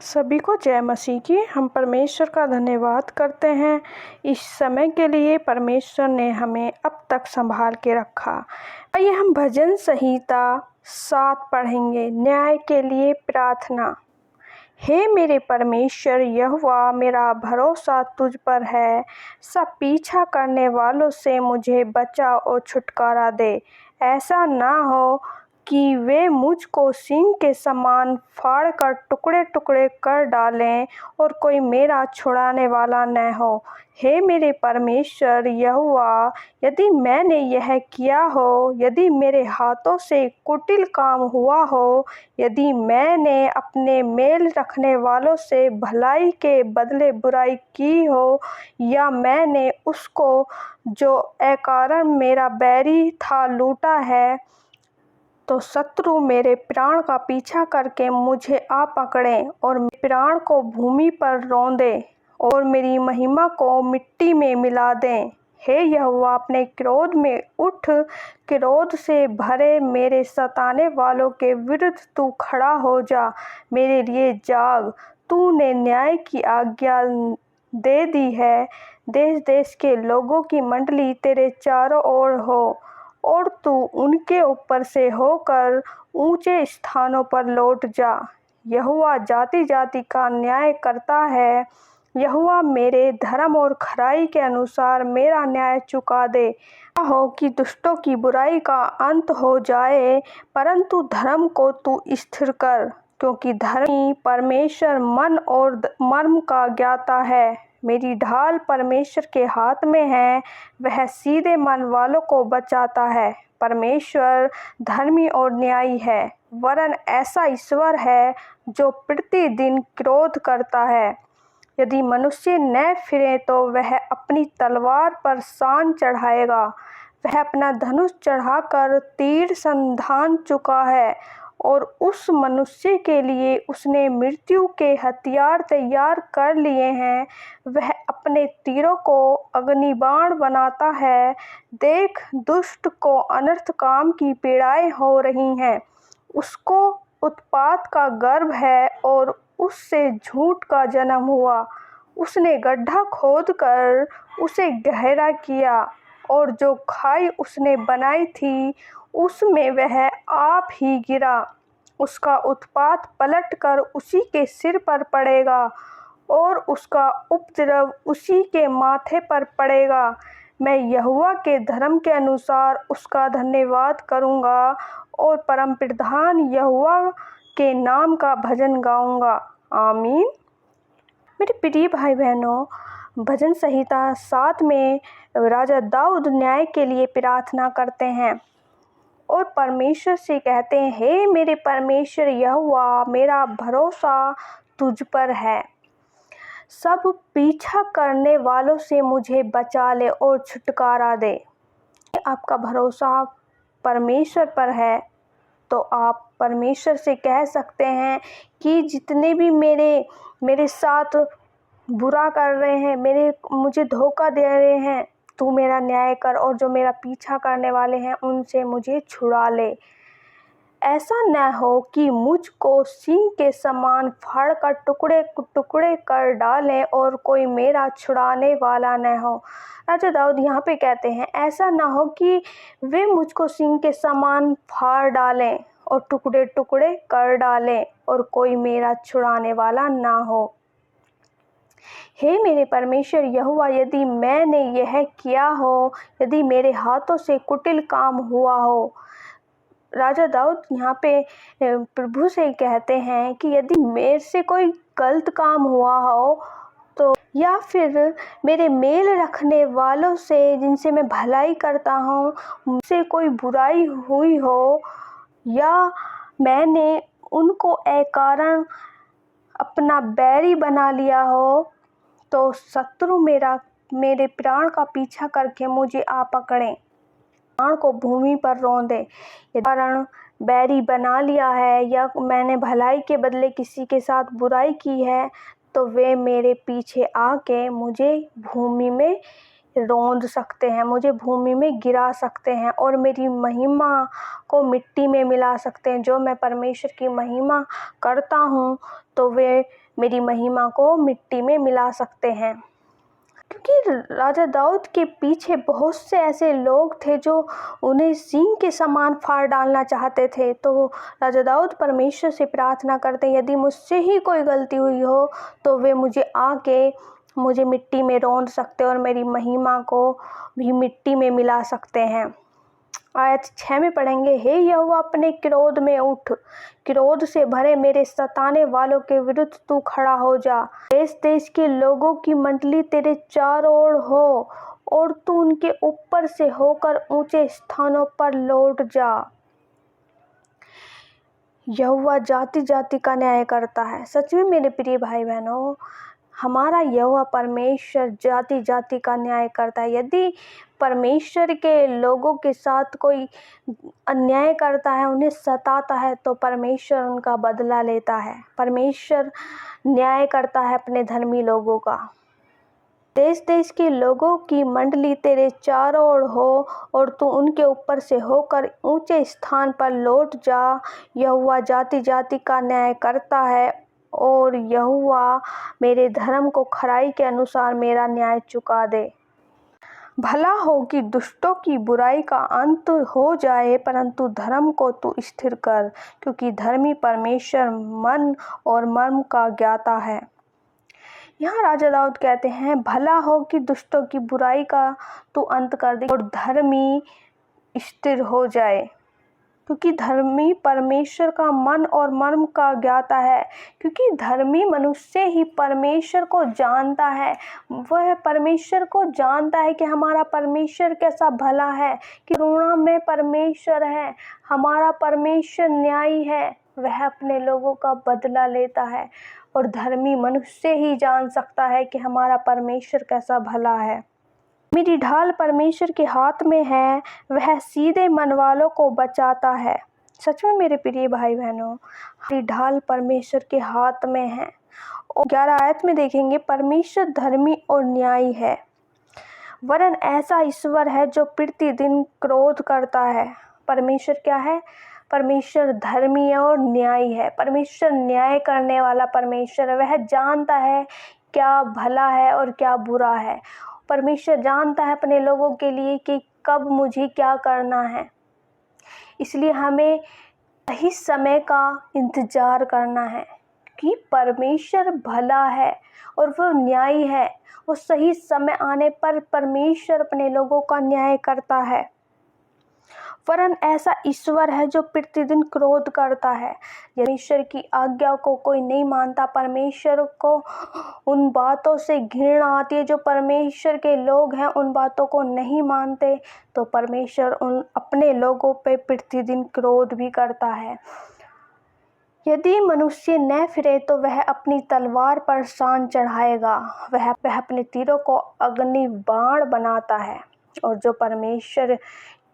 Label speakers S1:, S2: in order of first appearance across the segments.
S1: सभी को जय मसीह की। हम परमेश्वर का धन्यवाद करते हैं इस समय के लिए। परमेश्वर ने हमें अब तक संभाल के रखा। आइए हम भजन संहिता 7 पढ़ेंगे। न्याय के लिए प्रार्थना। हे मेरे परमेश्वर यहोवा, मेरा भरोसा तुझ पर है। सब पीछा करने वालों से मुझे बचा और छुटकारा दे। ऐसा ना हो कि वे मुझको सिंह के समान फाड़ कर टुकड़े टुकड़े कर डालें और कोई मेरा छुड़ाने वाला न हो। हे मेरे परमेश्वर यहोवा, यदि मैंने यह किया हो, यदि मेरे हाथों से कुटिल काम हुआ हो, यदि मैंने अपने मेल रखने वालों से भलाई के बदले बुराई की हो, या मैंने उसको जो अकारण मेरा बैरी था लूटा है, तो शत्रु मेरे प्राण का पीछा करके मुझे आ पकड़े और मेरे प्राण को भूमि पर रौंदे और मेरी महिमा को मिट्टी में मिला दें। हे यहोवा, अपने क्रोध में उठ, क्रोध से भरे मेरे सताने वालों के विरुद्ध तू खड़ा हो जा। मेरे लिए जाग, तूने न्याय की आज्ञा दे दी है। देश देश के लोगों की मंडली तेरे चारों ओर हो और तू उनके ऊपर से होकर ऊंचे स्थानों पर लौट जा। यहोवा जाति जाति का न्याय करता है। यहोवा मेरे धर्म और खराई के अनुसार मेरा न्याय चुका दे। ना हो कि दुष्टों की बुराई का अंत हो जाए, परंतु धर्म को तू स्थिर कर, क्योंकि धर्मी परमेश्वर मन और मर्म का ज्ञाता है। मेरी ढाल परमेश्वर के हाथ में है, वह सीधे मन वालों को बचाता है। परमेश्वर धर्मी और न्यायी है, वरन ऐसा ईश्वर है जो प्रतिदिन क्रोध करता है। यदि मनुष्य न फिरे तो वह अपनी तलवार पर सान चढ़ाएगा। वह अपना धनुष चढ़ाकर तीर संधान चुका है और उस मनुष्य के लिए उसने मृत्यु के हथियार तैयार कर लिए हैं। वह अपने तीरों को अग्निबाण बनाता है। देख, दुष्ट को अनर्थ काम की पीड़ाएं हो रही हैं। उसको उत्पात का गर्भ है और उससे झूठ का जन्म हुआ। उसने गड्ढा खोदकर उसे गहरा किया और जो खाई उसने बनाई थी उसमें वह आप ही गिरा। उसका उत्पात पलटकर उसी के सिर पर पड़ेगा और उसका उपद्रव उसी के माथे पर पड़ेगा। मैं यहोवा के धर्म के अनुसार उसका धन्यवाद करूंगा और परमप्रधान यहोवा के नाम का भजन गाऊंगा। आमीन। मेरे प्रिय भाई बहनों, भजन संहिता 7 में राजा दाऊद न्याय के लिए प्रार्थना करते हैं और परमेश्वर से कहते हैं, हे मेरे परमेश्वर यहोवा, मेरा भरोसा तुझ पर है। सब पीछा करने वालों से मुझे बचा ले और छुटकारा दे। आपका भरोसा परमेश्वर पर है तो आप परमेश्वर से कह सकते हैं कि जितने भी मेरे साथ बुरा कर रहे हैं, मुझे धोखा दे रहे हैं, तू मेरा न्याय कर और जो मेरा पीछा करने वाले हैं उनसे मुझे छुड़ा ले। ऐसा न हो कि मुझको सिंह के समान फाड़ कर टुकड़े टुकड़े कर डालें और कोई मेरा छुड़ाने वाला न हो। राजा दाऊद यहाँ पे कहते हैं, ऐसा ना हो कि वे मुझको सिंह के समान फाड़ डालें और टुकड़े टुकड़े कर डालें और कोई मेरा छुड़ाने वाला ना हो। हे मेरे परमेश्वर यहोवा, यदि मैंने यह किया हो, यदि मेरे हाथों से कुटिल काम हुआ हो। राजा दाऊद यहाँ पे प्रभु से कहते हैं कि यदि मेरे से कोई गलत काम हुआ हो, तो या फिर मेरे मेल रखने वालों से जिनसे मैं भलाई करता हूँ मुझसे कोई बुराई हुई हो, या मैंने उनको अकारण अपना बैरी बना लिया हो, तो शत्रु मेरे प्राण का पीछा करके मुझे आ पकड़े, प्राण को भूमि पर रौंदे। कारण बैरी बना लिया है या मैंने भलाई के बदले किसी के साथ बुराई की है, तो वे मेरे पीछे आके मुझे भूमि में रौंद सकते हैं, मुझे भूमि में गिरा सकते हैं और मेरी महिमा को मिट्टी में मिला सकते हैं। जो मैं परमेश्वर की महिमा करता हूँ तो वे मेरी महिमा को मिट्टी में मिला सकते हैं। क्योंकि राजा दाऊद के पीछे बहुत से ऐसे लोग थे जो उन्हें सींग के समान फाड़ डालना चाहते थे। तो राजा दाऊद परमेश्वर से प्रार्थना करते, यदि मुझसे ही कोई गलती हुई हो तो वे मुझे मिट्टी में रौंद सकते और मेरी महिमा को भी मिट्टी में मिला सकते हैं। आयत 6 में पढ़ेंगे, हे यहोवा अपने क्रोध में उठ, क्रोध से भरे मेरे सताने वालों के विरुद्ध तू खड़ा हो जा। देश देश के लोगों की मंडली तेरे चारों ओर हो और तू उनके ऊपर से होकर ऊंचे स्थानों पर लौट जा। यहोवा जाति जाति का न्याय करता है। सच में मेरे प्रिय भाई बहनों, हमारा यहोवा परमेश्वर जाति जाति का न्याय करता है। यदि परमेश्वर के लोगों के साथ कोई अन्याय करता है, उन्हें सताता है, तो परमेश्वर उनका बदला लेता है। परमेश्वर न्याय करता है अपने धर्मी लोगों का। देश देश के लोगों की मंडली तेरे चारों ओर हो और तू उनके ऊपर से होकर ऊंचे स्थान पर लौट जा। यहोवा जाति जाति का न्याय करता है और यहोवा मेरे धर्म को खराई के अनुसार मेरा न्याय चुका दे। भला हो कि दुष्टों की बुराई का अंत हो जाए, परंतु धर्म को तू स्थिर कर, क्योंकि धर्मी परमेश्वर मन और मर्म का ज्ञाता है। यहाँ राजा दाऊद कहते हैं, भला हो कि दुष्टों की बुराई का तू अंत कर दे और धर्मी स्थिर हो जाए, क्योंकि धर्मी परमेश्वर का मन और मर्म का ज्ञाता है। क्योंकि धर्मी मनुष्य ही परमेश्वर को जानता है। वह परमेश्वर को जानता है कि हमारा परमेश्वर कैसा भला है, कि करुणा में परमेश्वर है, हमारा परमेश्वर न्यायी है, वह अपने लोगों का बदला लेता है। और धर्मी मनुष्य ही जान सकता है कि हमारा परमेश्वर कैसा भला है। मेरी ढाल परमेश्वर के हाथ में है, वह सीधे मन वालों को बचाता है। सच में मेरे प्रिय भाई बहनों, मेरी ढाल परमेश्वर के हाथ में है। और 11 आयत में देखेंगे, परमेश्वर धर्मी और न्यायी है, वरन ऐसा ईश्वर है जो प्रतिदिन क्रोध करता है। परमेश्वर क्या है? परमेश्वर धर्मी और न्यायी है। परमेश्वर न्याय करने वाला परमेश्वर है। वह जानता है क्या भला है और क्या बुरा है। परमेश्वर जानता है अपने लोगों के लिए कि कब मुझे क्या करना है। इसलिए हमें सही समय का इंतजार करना है कि परमेश्वर भला है और वो न्यायी है। वो सही समय आने पर परमेश्वर अपने लोगों का न्याय करता है। वरन ऐसा ईश्वर है जो प्रतिदिन क्रोध करता है। परमेश्वर की आज्ञा को कोई नहीं मानता, परमेश्वर को उन बातों से घृणा आती है, जो परमेश्वर के लोग हैं उन बातों को नहीं मानते, तो परमेश्वर उन अपने लोगों पे प्रतिदिन क्रोध भी करता है। यदि मनुष्य न फिरे तो वह अपनी तलवार पर शान चढ़ाएगा, वह अपने तीरों को अग्नि बाण बनाता है। और जो परमेश्वर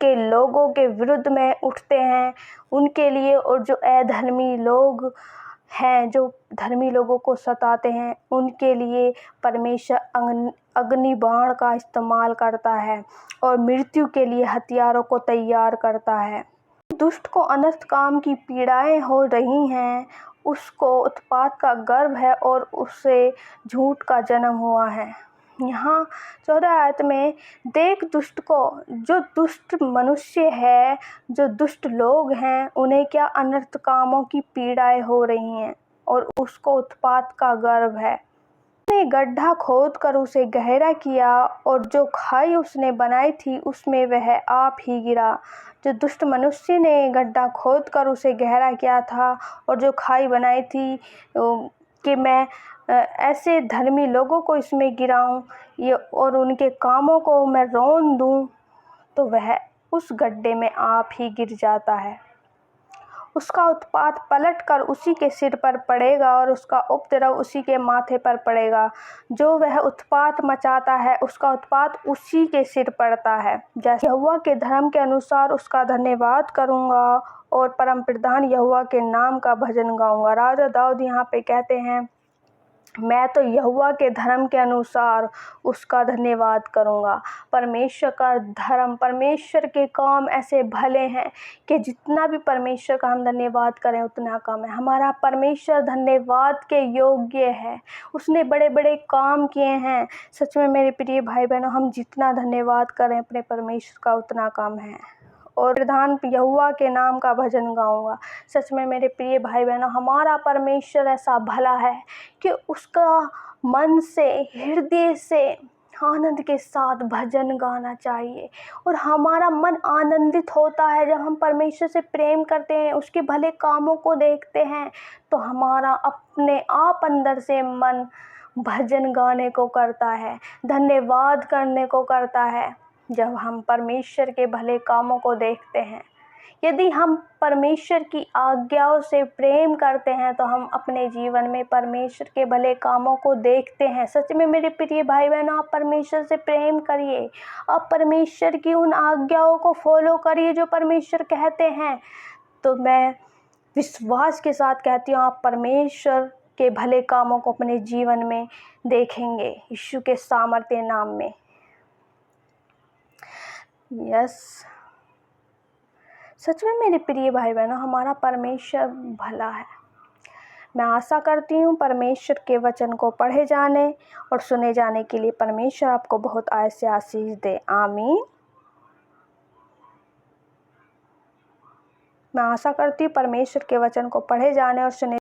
S1: के लोगों के विरुद्ध में उठते हैं उनके लिए, और जो अधर्मी लोग हैं जो धर्मी लोगों को सताते हैं उनके लिए परमेश्वर अग्नि बाण का इस्तेमाल करता है और मृत्यु के लिए हथियारों को तैयार करता है। दुष्ट को अनर्थ काम की पीड़ाएं हो रही हैं, उसको उत्पात का गर्भ है और उसे झूठ का जन्म हुआ है। यहाँ 14 आयत में देख दुष्ट को, जो दुष्ट मनुष्य है, जो दुष्ट लोग हैं, उन्हें क्या अनर्थ कामों की पीड़ाएं हो रही हैं और उसको उत्पात का गर्भ है। उसने गड्ढा खोद कर उसे गहरा किया और जो खाई उसने बनाई थी उसमें वह आप ही गिरा। जो दुष्ट मनुष्य ने गड्ढा खोद कर उसे गहरा किया था और जो खाई बनाई थी कि मैं ऐसे धर्मी लोगों को इसमें गिराऊं ये और उनके कामों को मैं रौंद दूं, तो वह उस गड्ढे में आप ही गिर जाता है। उसका उत्पात पलट कर उसी के सिर पर पड़ेगा और उसका उपद्रव उसी के माथे पर पड़ेगा। जो वह उत्पात मचाता है उसका उत्पात उसी के सिर पड़ता है। जैसे यहोवा के धर्म के अनुसार उसका धन्यवाद करूँगा और परम प्रधान यहोवा के नाम का भजन गाऊंगा। राजा दाऊद यहाँ पे कहते हैं मैं तो यहोवा के धर्म के अनुसार उसका धन्यवाद करूँगा। परमेश्वर का धर्म, परमेश्वर के काम ऐसे भले हैं कि जितना भी परमेश्वर का हम धन्यवाद करें उतना कम है। हमारा परमेश्वर धन्यवाद के योग्य है, उसने बड़े बड़े काम किए हैं। सच में मेरे प्रिय भाई बहनों, हम जितना धन्यवाद करें अपने परमेश्वर का उतना कम है। और प्रधान यहोवा के नाम का भजन गाऊंगा। सच में मेरे प्रिय भाई बहनों, हमारा परमेश्वर ऐसा भला है कि उसका मन से, हृदय से आनंद के साथ भजन गाना चाहिए। और हमारा मन आनंदित होता है जब हम परमेश्वर से प्रेम करते हैं, उसके भले कामों को देखते हैं, तो हमारा अपने आप अंदर से मन भजन गाने को करता है, धन्यवाद करने को करता है जब हम परमेश्वर के भले कामों को देखते हैं। यदि हम परमेश्वर की आज्ञाओं से प्रेम करते हैं तो हम अपने जीवन में परमेश्वर के भले कामों को देखते हैं। सच में मेरे प्रिय भाई बहनों, आप परमेश्वर से प्रेम करिए, आप परमेश्वर की उन आज्ञाओं को फॉलो करिए जो परमेश्वर कहते हैं। तो मैं विश्वास के साथ कहती हूँ, आप परमेश्वर के भले कामों को अपने जीवन में देखेंगे यीशु के सामर्थ्य नाम में। यस, सच में मेरे प्रिय भाई बहनों, हमारा परमेश्वर भला है। मैं आशा करती हूँ परमेश्वर के वचन को पढ़े जाने और सुने जाने के लिए परमेश्वर आपको बहुत ऐसे आशीष दे। आमीन। मैं आशा करती हूँ परमेश्वर के वचन को पढ़े जाने और सुने